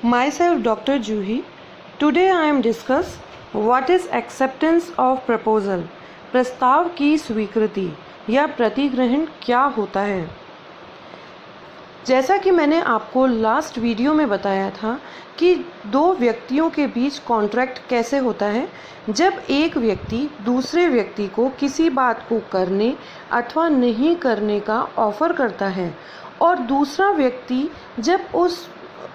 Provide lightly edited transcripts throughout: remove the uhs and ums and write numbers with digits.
Myself Dr. Juhi. Today I am discuss what is acceptance of proposal. प्रस्ताव की स्वीकृति या प्रतिग्रहण क्या होता है। जैसा कि मैंने आपको लास्ट वीडियो में बताया था कि दो व्यक्तियों के बीच कॉन्ट्रैक्ट कैसे होता है। जब एक व्यक्ति दूसरे व्यक्ति को किसी बात को करने अथवा नहीं करने का ऑफ़र करता है और दूसरा व्यक्ति जब उस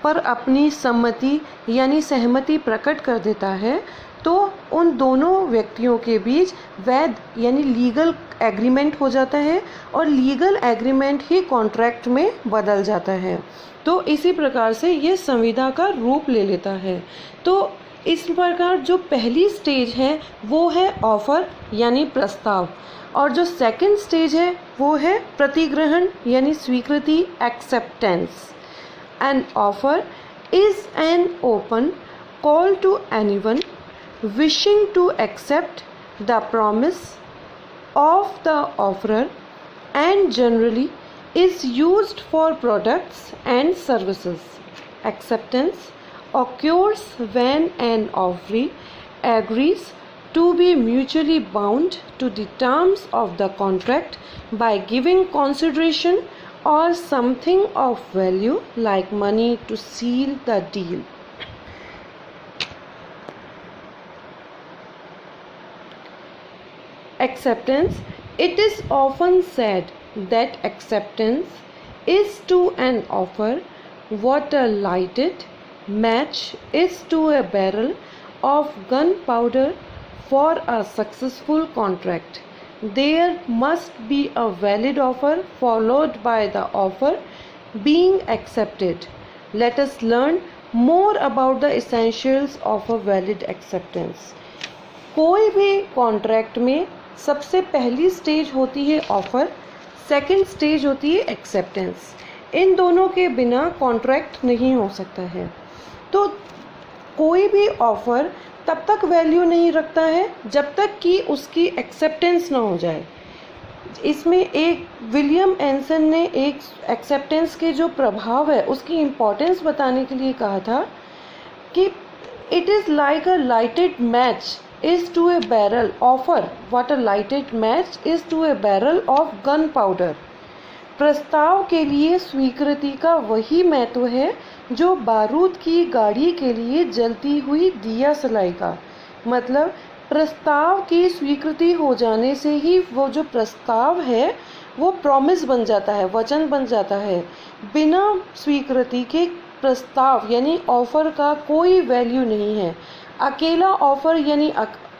पर अपनी सम्मति यानी सहमति प्रकट कर देता है तो उन दोनों व्यक्तियों के बीच वैध यानी लीगल एग्रीमेंट हो जाता है और लीगल एग्रीमेंट ही कॉन्ट्रैक्ट में बदल जाता है। तो इसी प्रकार से ये संविदा का रूप ले लेता है। तो इस प्रकार जो पहली स्टेज है वो है ऑफ़र यानी प्रस्ताव, और जो सेकंड स्टेज है वो है प्रतिग्रहण यानी स्वीकृति acceptance. An offer is an open call to anyone wishing to accept the promise of the offerer and generally is used for products and services. Acceptance occurs when an offeree agrees to be mutually bound to the terms of the contract by giving consideration or something of value like money to seal the deal. Acceptance. It is often said that acceptance is to an offer what a lighted match is to a barrel of gunpowder for a successful contract. There must be a valid offer followed by the offer being accepted. Let us learn more about the essentials of a valid acceptance. कोई भी contract में सबसे पहली stage होती है offer, second stage होती है acceptance. इन दोनों के बिना कॉन्ट्रैक्ट नहीं हो सकता है। तो कोई भी ऑफ़र तब तक वैल्यू नहीं रखता है जब तक कि उसकी एक्सेप्टेंस ना हो जाए। इसमें एक विलियम एंसन ने एक एक्सेप्टेंस के जो प्रभाव है उसकी इम्पोर्टेंस बताने के लिए कहा था कि it is like a lighted match is to a barrel offer what a lighted match is to a barrel of gunpowder. प्रस्ताव के लिए स्वीकृति का वही महत्व है जो बारूद की गाड़ी के लिए जलती हुई दिया सलाई का। मतलब प्रस्ताव की स्वीकृति हो जाने से ही वो जो प्रस्ताव है वो प्रॉमिस बन जाता है, वचन बन जाता है। बिना स्वीकृति के प्रस्ताव यानी ऑफ़र का कोई वैल्यू नहीं है। अकेला ऑफ़र यानी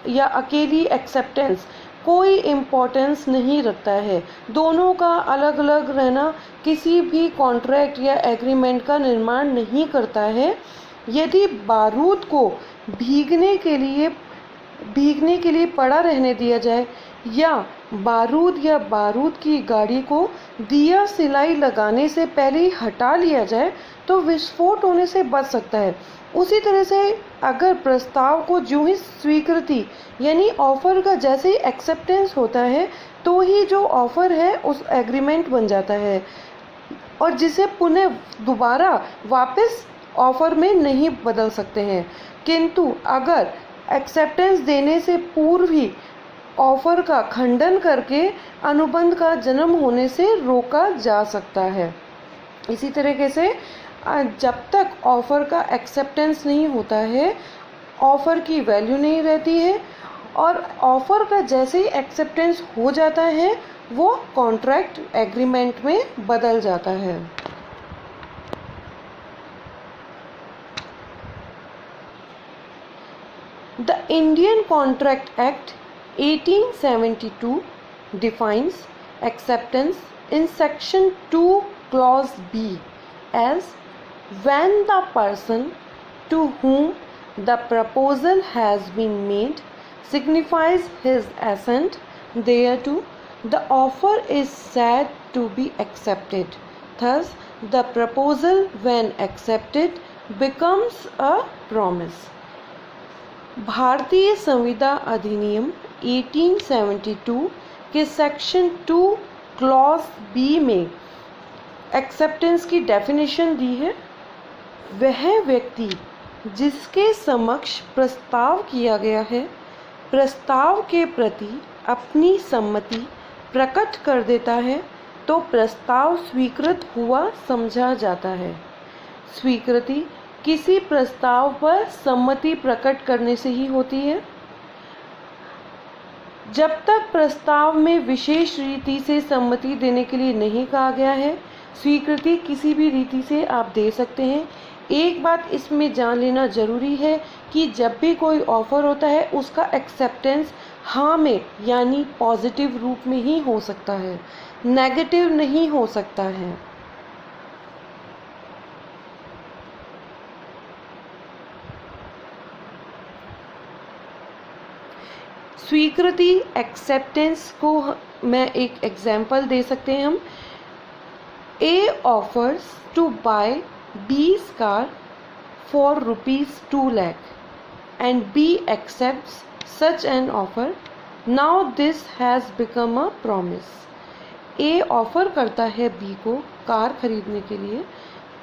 या अकेली एक्सेप्टेंस कोई इम्पोर्टेंस नहीं रखता है। दोनों का अलग अलग रहना किसी भी कॉन्ट्रैक्ट या एग्रीमेंट का निर्माण नहीं करता है। यदि बारूद को भीगने के लिए पड़ा रहने दिया जाए या बारूद की गाड़ी को दिया सिलाई लगाने से पहले ही हटा लिया जाए तो विस्फोट होने से बच सकता है। उसी तरह से अगर प्रस्ताव को जो ही स्वीकृति यानी ऑफ़र का जैसे ही एक्सेप्टेंस होता है तो ही जो ऑफ़र है उस एग्रीमेंट बन जाता है और जिसे पुनः दोबारा वापस ऑफ़र में नहीं बदल सकते हैं। किंतु अगर एक्सेप्टेंस देने से पूर्व ही ऑफ़र का खंडन करके अनुबंध का जन्म होने से रोका जा सकता है। इसी तरीके से जब तक ऑफ़र का एक्सेप्टेंस नहीं होता है ऑफ़र की वैल्यू नहीं रहती है और ऑफ़र का जैसे ही एक्सेप्टेंस हो जाता है वो कॉन्ट्रैक्ट एग्रीमेंट में बदल जाता है। The Indian Contract Act 1872 defines acceptance in Section 2 Clause B as when the person to whom the proposal has been made signifies his assent thereto, the offer is said to be accepted. Thus, the proposal when accepted becomes a promise. भारतीय संविदा अधिनियम 1872 के section 2 clause B में acceptance की definition दी है वह व्यक्ति जिसके समक्ष प्रस्ताव किया गया है प्रस्ताव के प्रति अपनी सम्मति प्रकट कर देता है तो प्रस्ताव स्वीकृत हुआ समझा जाता है। स्वीकृति किसी प्रस्ताव पर सम्मति प्रकट करने से ही होती है। जब तक प्रस्ताव में विशेष रीति से सम्मति देने के लिए नहीं कहा गया है, स्वीकृति किसी भी रीति से आप दे सकते हैं। एक बात इसमें जान लेना ज़रूरी है कि जब भी कोई ऑफ़र होता है उसका एक्सेप्टेंस हाँ में यानी पॉजिटिव रूप में ही हो सकता है, नेगेटिव नहीं हो सकता है। स्वीकृति एक्सेप्टेंस को मैं एक एग्जाम्पल दे सकते हैं हम। A offers to buy B's car for ₹2 lakh and B accepts such an offer. Now this has become a promise. A offer करता है B को कार खरीदने के लिए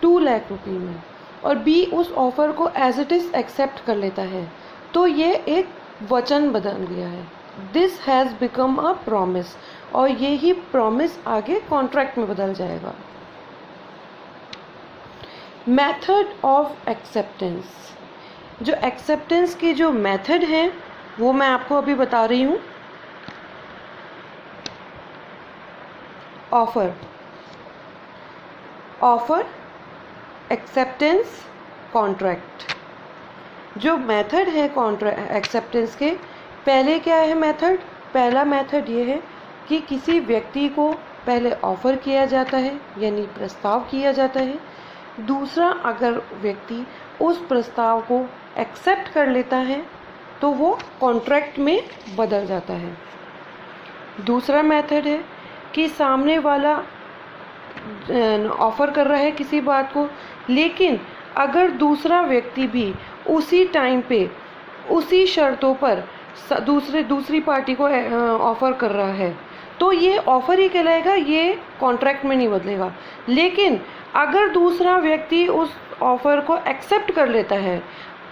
2 लाख रुपये में और B उस ऑफ़र को एज इट इज़ एक्सेप्ट कर लेता है, तो ये एक वचन बदल गया है। This has become a promise, और ये ही प्रॉमिस आगे कॉन्ट्रैक्ट में बदल जाएगा। मेथड ऑफ एक्सेप्टेंस, जो एक्सेप्टेंस की जो मेथड है वो मैं आपको अभी बता रही हूँ। Offer, acceptance, contract. जो मेथड है कॉन्ट्रैक्ट एक्सेप्टेंस के, पहले क्या है मेथड? पहला मेथड ये है कि किसी व्यक्ति को पहले ऑफ़र किया जाता है यानी प्रस्ताव किया जाता है। दूसरा, अगर व्यक्ति उस प्रस्ताव को एक्सेप्ट कर लेता है तो वो कॉन्ट्रैक्ट में बदल जाता है। दूसरा मेथड है कि सामने वाला ऑफ़र कर रहा है किसी बात को, लेकिन अगर दूसरा व्यक्ति भी उसी टाइम पे उसी शर्तों पर दूसरी पार्टी को ऑफ़र कर रहा है तो ये ऑफ़र ही कहलाएगा, ये कॉन्ट्रैक्ट में नहीं बदलेगा। लेकिन अगर दूसरा व्यक्ति उस ऑफ़र को एक्सेप्ट कर लेता है,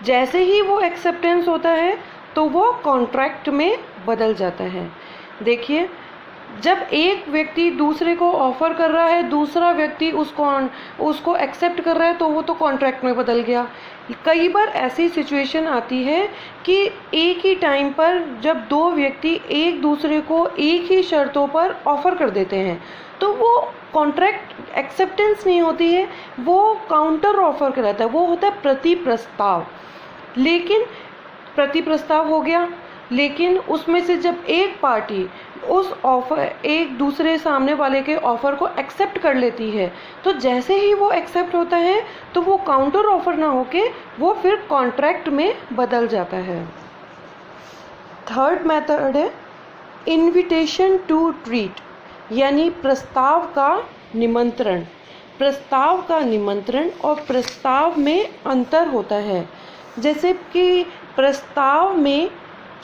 जैसे ही वो एक्सेप्टेंस होता है तो वो कॉन्ट्रैक्ट में बदल जाता है। देखिए, जब एक व्यक्ति दूसरे को ऑफ़र कर रहा है, दूसरा व्यक्ति उसको एक्सेप्ट कर रहा है, तो वो तो कॉन्ट्रैक्ट में बदल गया। कई बार ऐसी सिचुएशन आती है कि एक ही टाइम पर जब दो व्यक्ति एक दूसरे को एक ही शर्तों पर ऑफ़र कर देते हैं तो वो कॉन्ट्रैक्ट एक्सेप्टेंस नहीं होती है, वो काउंटर ऑफ़र कहलाता है, वो होता है प्रति प्रस्ताव। लेकिन प्रति प्रस्ताव हो गया, लेकिन उसमें से जब एक पार्टी उस ऑफ़र एक दूसरे सामने वाले के ऑफ़र को एक्सेप्ट कर लेती है तो जैसे ही वो एक्सेप्ट होता है तो वो काउंटर ऑफ़र ना होके वो फिर कॉन्ट्रैक्ट में बदल जाता है। थर्ड मेथड है इनविटेशन टू ट्रीट, यानी प्रस्ताव का निमंत्रण। प्रस्ताव का निमंत्रण और प्रस्ताव में अंतर होता है। जैसे कि प्रस्ताव में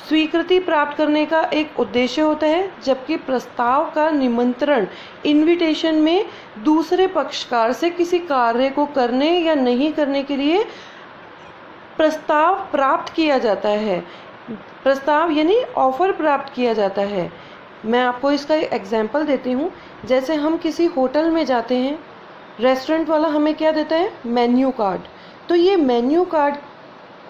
स्वीकृति प्राप्त करने का एक उद्देश्य होता है, जबकि प्रस्ताव का निमंत्रण इनविटेशन में दूसरे पक्षकार से किसी कार्य को करने या नहीं करने के लिए प्रस्ताव प्राप्त किया जाता है। प्रस्ताव यानी ऑफ़र प्राप्त किया जाता है। मैं आपको इसका एग्जाम्पल देती हूँ। जैसे हम किसी होटल में जाते हैं, रेस्टोरेंट वाला हमें क्या देता है? Menu card. तो ये मेन्यू कार्ड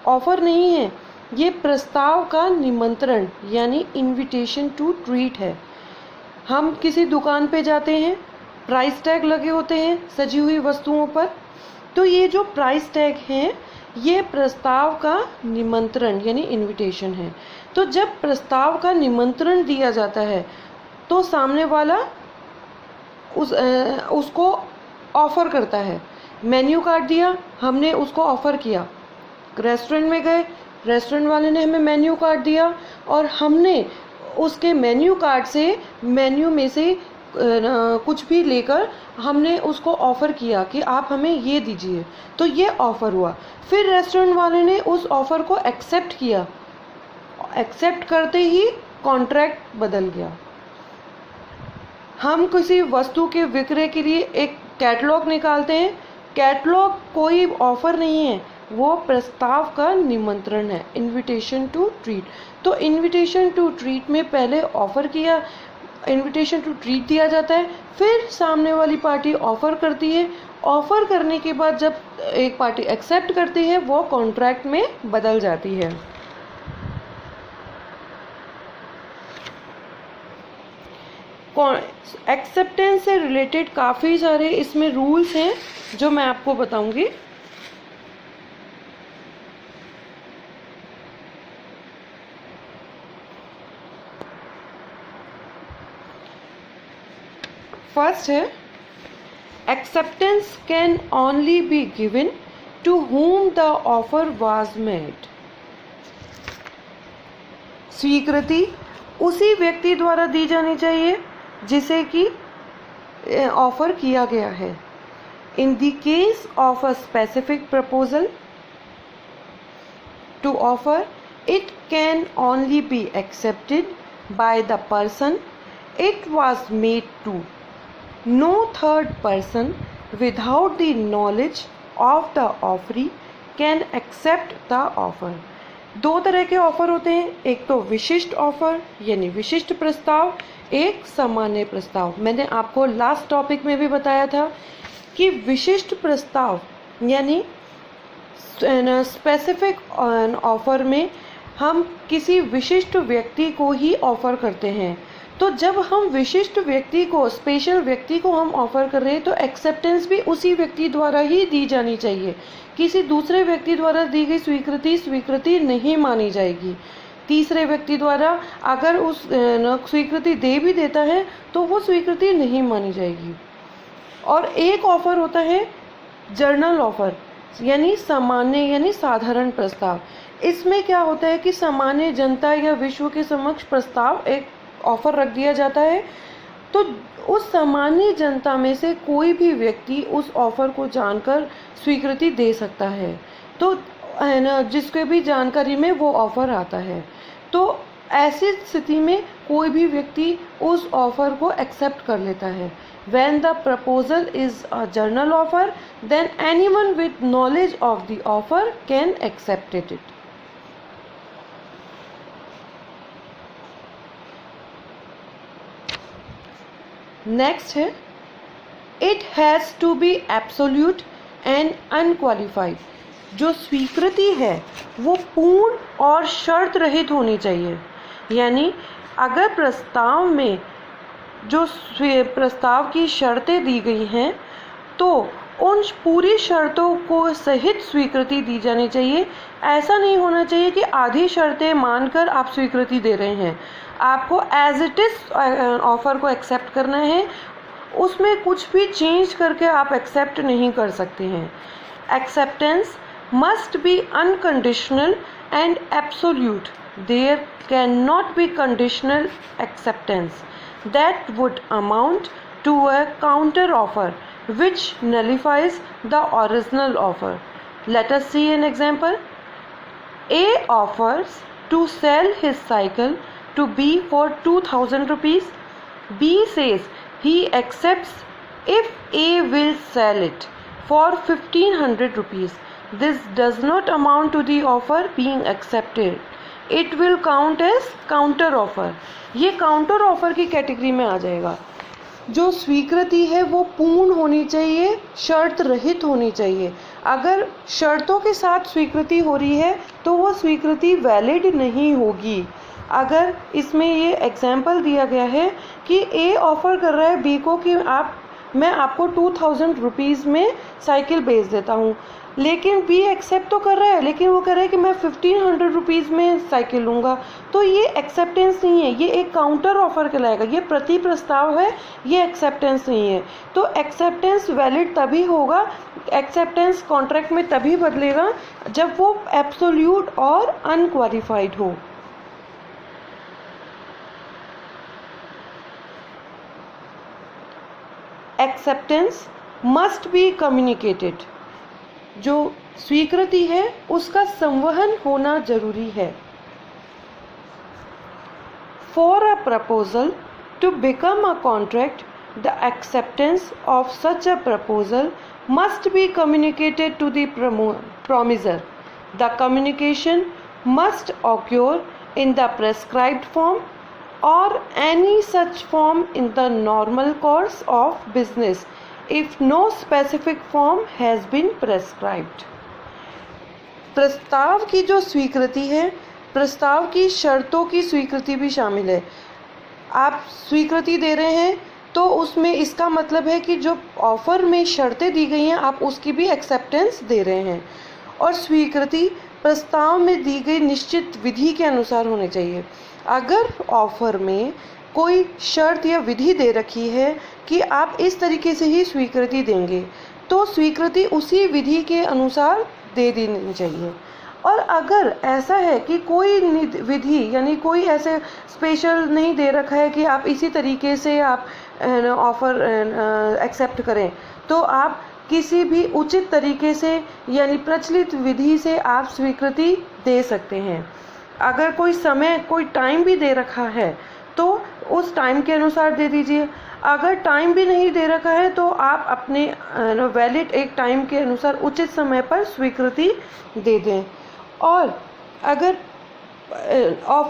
ऑफ़र नहीं है, ये प्रस्ताव का निमंत्रण यानी इनविटेशन टू ट्रीट है। हम किसी दुकान पे जाते हैं, प्राइस टैग लगे होते हैं सजी हुई वस्तुओं पर, तो ये जो प्राइस टैग हैं ये प्रस्ताव का निमंत्रण यानी इनविटेशन है। तो जब प्रस्ताव का निमंत्रण दिया जाता है तो सामने वाला उसको ऑफ़र करता है। मेन्यू कार्ड दिया, हमने उसको ऑफ़र किया। रेस्टोरेंट में गए, रेस्टोरेंट वाले ने हमें मेन्यू कार्ड दिया और हमने उसके मेन्यू कार्ड से मेन्यू में से कुछ भी लेकर हमने उसको ऑफ़र किया कि आप हमें ये दीजिए, तो ये ऑफ़र हुआ। फिर रेस्टोरेंट वाले ने उस ऑफ़र को एक्सेप्ट किया, एक्सेप्ट करते ही कॉन्ट्रैक्ट बदल गया। हम किसी वस्तु के विक्रय के लिए एक कैटलॉग निकालते हैं, कैटलॉग कोई ऑफर नहीं है, वो प्रस्ताव का निमंत्रण है, इनविटेशन टू ट्रीट। तो इनविटेशन टू ट्रीट में पहले ऑफर किया, इनविटेशन टू ट्रीट दिया जाता है, फिर सामने वाली पार्टी ऑफर करती है। ऑफर करने के बाद जब एक पार्टी एक्सेप्ट करती है वो कॉन्ट्रैक्ट में बदल जाती है। एक्सेप्टेंस से रिलेटेड काफ़ी सारे इसमें रूल्स हैं जो मैं आपको बताऊंगी। फर्स्ट है, acceptance can only be given to whom the offer was made. स्वीकृति उसी व्यक्ति द्वारा दी जानी चाहिए जिसे कि ऑफर किया गया है। In the case of a specific proposal to offer, it can only be accepted by the person it was made to. No third person without the knowledge of the offeree can accept the offer. दो तरह के offer होते हैं, एक तो विशिष्ट offer यानी विशिष्ट प्रस्ताव, एक सामान्य प्रस्ताव। मैंने आपको लास्ट टॉपिक में भी बताया था कि विशिष्ट प्रस्ताव यानी स्पेसिफिक ऑफर में हम किसी विशिष्ट व्यक्ति को ही ऑफर करते हैं। तो जब हम विशिष्ट व्यक्ति को, स्पेशल व्यक्ति को हम ऑफर कर रहे हैं तो एक्सेप्टेंस भी उसी व्यक्ति द्वारा ही दी जानी चाहिए। किसी दूसरे व्यक्ति द्वारा दी गई स्वीकृति नहीं मानी जाएगी। तीसरे व्यक्ति द्वारा अगर उस स्वीकृति दे भी देता है तो वो स्वीकृति नहीं मानी जाएगी। और एक ऑफर होता है जर्नल ऑफर यानी सामान्य यानी साधारण प्रस्ताव। इसमें क्या होता है कि सामान्य जनता या विश्व के समक्ष प्रस्ताव एक ऑफर रख दिया जाता है, तो उस सामान्य जनता में से कोई भी व्यक्ति उस ऑफर को जानकर स्वीकृति दे सकता है। तो है ना, जिसके भी जानकारी में वो ऑफर आता है, तो ऐसी स्थिति में कोई भी व्यक्ति उस ऑफर को एक्सेप्ट कर लेता है। When the proposal is a journal offer, then anyone with knowledge of the offer can accept it. Next है, it has to be absolute and unqualified. जो स्वीकृति है वो पूर्ण और शर्त रहित होनी चाहिए। यानी अगर प्रस्ताव में जो प्रस्ताव की शर्तें दी गई हैं तो उन पूरी शर्तों को सहित स्वीकृति दी जानी चाहिए। ऐसा नहीं होना चाहिए कि आधी शर्तें मानकर आप स्वीकृति दे रहे हैं। आपको एज इट इज़ ऑफर को एक्सेप्ट करना है, उसमें कुछ भी चेंज करके आप एक्सेप्ट नहीं कर सकते हैं। Acceptance must be unconditional and absolute. There cannot be conditional acceptance that would amount to a counter offer which nullifies the original offer. Let us see an example. A offers to sell his cycle to B for 2000 rupees. B says he accepts if A will sell it for 1500 rupees. This does not amount to the offer being accepted. It will count as counter offer. ये counter offer की category में आ जाएगा। जो स्वीकृति है वो पूर्ण होनी चाहिए, शर्त रहित होनी चाहिए। अगर शर्तों के साथ स्वीकृति हो रही है तो वो स्वीकृति वैलिड नहीं होगी। अगर इसमें ये एग्जाम्पल दिया गया है कि ए ऑफर कर रहा है बी को कि मैं आपको 2000 रुपीज़ में साइकिल बेच देता हूँ, लेकिन बी एक्सेप्ट तो कर रहा है, लेकिन वो कह रहा है कि मैं 1500 रुपीज़ में साइकिल लूँगा। तो ये एक्सेप्टेंस नहीं है, ये एक काउंटर ऑफर कहलाएगा। ये प्रति प्रस्ताव है, ये एक्सेप्टेंस नहीं है। तो एक्सेप्टेंस वैलिड तभी होगा, एक्सेप्टेंस कॉन्ट्रैक्ट में तभी बदलेगा जब वो एब्सोल्यूट और अनक्वालिफाइड हो। Acceptance must be communicated. जो स्वीकृति है उसका संवहन होना जरूरी है। For a proposal to become a contract the acceptance of such a proposal must be communicated to the promiser. The communication must occur in the prescribed form or any such form in the normal course of business if no specific form has been prescribed. प्रस्ताव की जो स्वीकृति है, प्रस्ताव की शर्तों की स्वीकृति भी शामिल है। आप स्वीकृति दे रहे हैं तो उसमें इसका मतलब है कि जो ऑफर में शर्तें दी गई हैं आप उसकी भी एक्सेप्टेंस दे रहे हैं। और स्वीकृति प्रस्ताव में दी गई निश्चित विधि के अनुसार होनी चाहिए। अगर ऑफर में कोई शर्त या विधि दे रखी है कि आप इस तरीके से ही स्वीकृति देंगे, तो स्वीकृति उसी विधि के अनुसार दे देनी चाहिए। और अगर ऐसा है कि कोई विधि यानी कोई ऐसे स्पेशल नहीं दे रखा है कि आप इसी तरीके से आप ऑफ़र एक्सेप्ट करें, तो आप किसी भी उचित तरीके से यानी प्रचलित विधि से आप स्वीकृति दे सकते हैं। अगर कोई समय कोई टाइम भी दे रखा है तो उस टाइम के अनुसार दे दीजिए। अगर टाइम भी नहीं दे रखा है तो आप अपने वैलिड एक टाइम के अनुसार उचित समय पर स्वीकृति दे दें। और अगर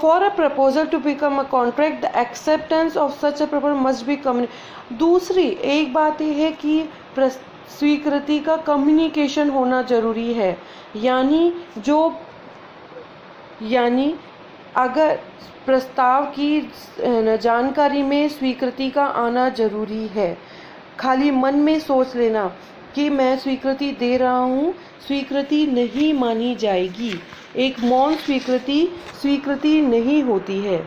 for a proposal to become a contract the acceptance of such a proposal must be communicated. दूसरी एक बात यह है कि स्वीकृति का कम्युनिकेशन होना जरूरी है, यानी अगर प्रस्ताव की जानकारी में स्वीकृति का आना जरूरी है। खाली मन में सोच लेना कि मैं स्वीकृति दे रहा हूँ, स्वीकृति नहीं मानी जाएगी। एक मौन स्वीकृति नहीं होती है।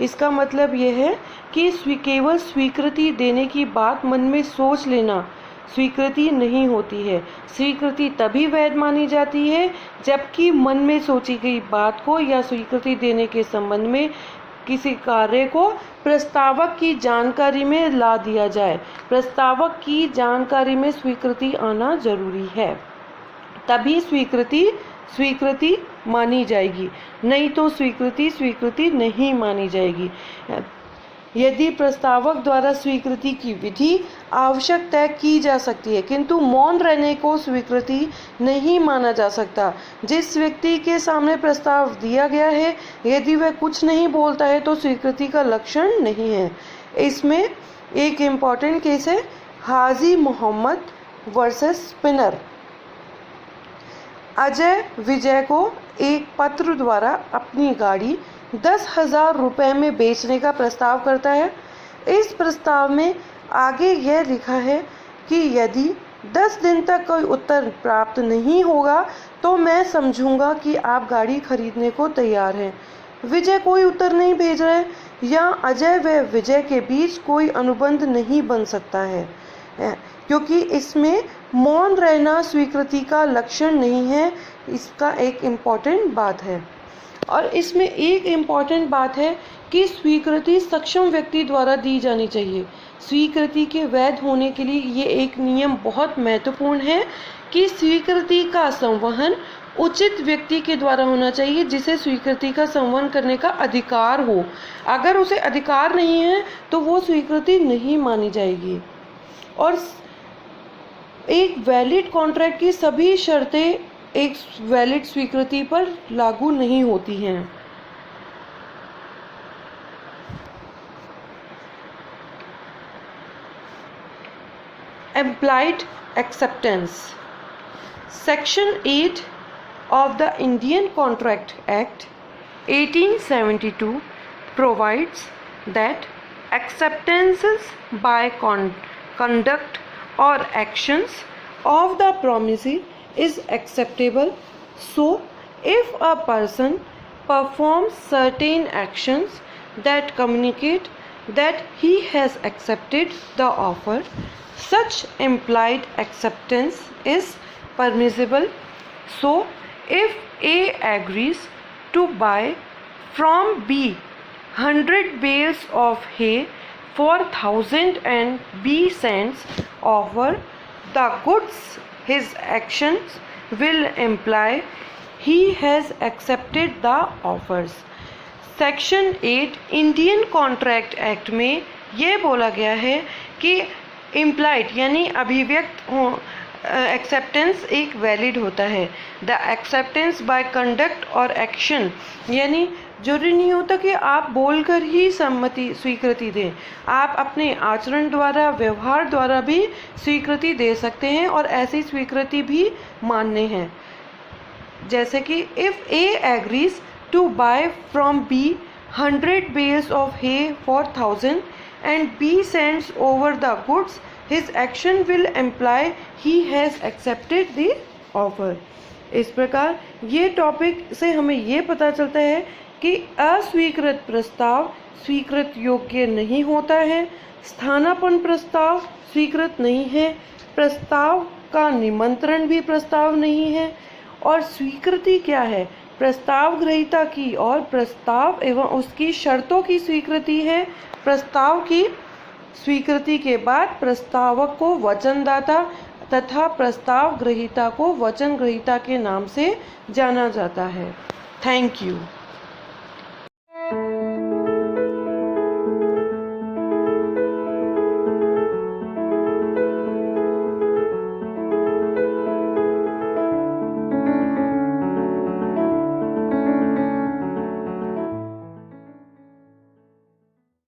इसका मतलब यह है कि केवल स्वीकृति देने की बात मन में सोच लेना स्वीकृति नहीं होती है। स्वीकृति तभी वैध मानी जाती है जबकि मन में सोची गई बात को या स्वीकृति देने के संबंध में किसी कार्य को प्रस्तावक की जानकारी में ला दिया जाए। प्रस्तावक की जानकारी में स्वीकृति आना जरूरी है, तभी स्वीकृति मानी जाएगी, नहीं तो स्वीकृति नहीं मानी जाएगी। यदि प्रस्तावक द्वारा स्वीकृति की विधि आवश्यक तय की जा सकती है, किंतु मौन रहने को स्वीकृति नहीं माना जा सकता। जिस व्यक्ति के सामने प्रस्ताव दिया गया है यदि वह कुछ नहीं बोलता है तो स्वीकृति का लक्षण नहीं है। इसमें एक इम्पॉर्टेंट केस है हाजी मोहम्मद वर्सेस स्पिनर। अजय विजय को एक पत्र द्वारा अपनी गाड़ी 10,000 रुपये में बेचने का प्रस्ताव करता है। इस प्रस्ताव में आगे यह लिखा है कि यदि 10 दिन तक कोई उत्तर प्राप्त नहीं होगा तो मैं समझूंगा कि आप गाड़ी खरीदने को तैयार हैं। विजय कोई उत्तर नहीं भेज रहा है या अजय व विजय के बीच कोई अनुबंध नहीं बन सकता है, क्योंकि इसमें मौन रहना स्वीकृति का लक्षण नहीं है। इसका एक इम्पॉर्टेंट बात है। और इसमें एक इम्पॉर्टेंट बात है कि स्वीकृति सक्षम व्यक्ति द्वारा दी जानी चाहिए। स्वीकृति के वैध होने के लिए ये एक नियम बहुत महत्वपूर्ण है कि स्वीकृति का संवहन उचित व्यक्ति के द्वारा होना चाहिए जिसे स्वीकृति का संवहन करने का अधिकार हो। अगर उसे अधिकार नहीं है तो वो स्वीकृति नहीं मानी जाएगी। और एक वैलिड कॉन्ट्रैक्ट की सभी शर्तें एक वैलिड स्वीकृति पर लागू नहीं होती हैं। Implied acceptance. Section 8 of the Indian Contract Act 1872 provides that acceptances by conduct or actions of the promisee is acceptable. So, if a person performs certain actions that communicate that he has accepted the offer, such implied acceptance is permissible. So, if A agrees to buy from B 100 bales of hay for 1,000 and B sends offer the goods, his actions will imply he has accepted the offers. Section 8 Indian contract act में ये बोला गया है कि implied यानी अभिव्यक्त हो acceptance एक वैलिड होता है। द एक्सेप्टेंस बाय कंडक्ट और एक्शन यानी जरूरी नहीं होता कि आप बोलकर ही सम्मति स्वीकृति दें, आप अपने आचरण द्वारा व्यवहार द्वारा भी स्वीकृति दे सकते हैं और ऐसी स्वीकृति भी मान्य है। जैसे कि if A agrees to buy from B 100 bales of hay for 1000 and B sends over the goods, his action will imply he has accepted the offer। इस प्रकार ये टॉपिक से हमें ये पता चलता है कि अस्वीकृत प्रस्ताव स्वीकृत योग्य नहीं होता है, स्थानापन्न प्रस्ताव स्वीकृत नहीं है, प्रस्ताव का निमंत्रण भी प्रस्ताव नहीं है। और स्वीकृति क्या है? प्रस्ताव ग्रहीता की और प्रस्ताव एवं उसकी शर्तों की स्वीकृति है। प्रस्ताव की स्वीकृति के बाद प्रस्तावक को वचनदाता तथा प्रस्ताव ग्रहीता को वचन ग्रहीता के नाम से जाना जाता है। Thank you.